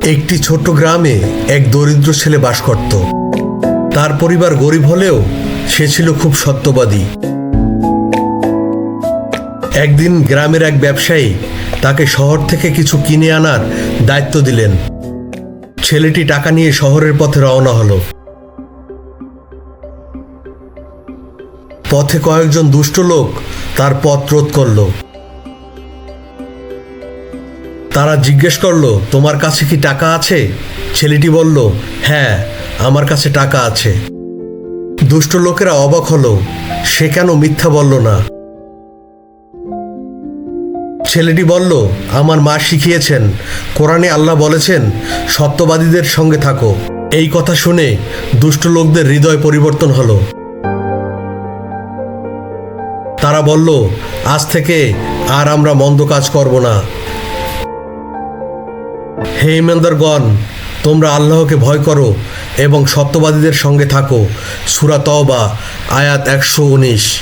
একটি ছোট্ট গ্রামে এক দরিদ্র ছেলে বাস করত। তার পরিবার গরিব হলেও সে ছিল খুব সত্যবাদী। একদিন গ্রামের এক ব্যবসায়ী তাকে শহর থেকে কিছু কিনে আনার দায়িত্ব দিলেন। ছেলেটি টাকা নিয়ে শহরের পথে রওনা হলো। পথে কয়েকজন দুষ্ট লোক তার পথ রোধ করলো। তারা জিজ্ঞেস করলো, তোমার কাছে কি টাকা আছে? ছেলেটি বলল, হ্যাঁ, আমার কাছে টাকা আছে। দুষ্ট লোকেরা অবাক হলো, সে কেন মিথ্যা বলল না। ছেলেটি বলল, আমার মা শিখিয়েছেন, কোরআনে আল্লাহ বলেছেন, সত্যবাদীদের সঙ্গে থাকো। এই কথা শুনে দুষ্ট লোকদের হৃদয় পরিবর্তন হলো। তারা বলল, আজ থেকে আর আমরা মন্দ কাজ করব না। হে ঈমানদারগণ, তোমরা আল্লাহকে ভয় করো এবং সত্যবাদীদের সঙ্গে থাকো। সূরা তওবা আয়াত 119।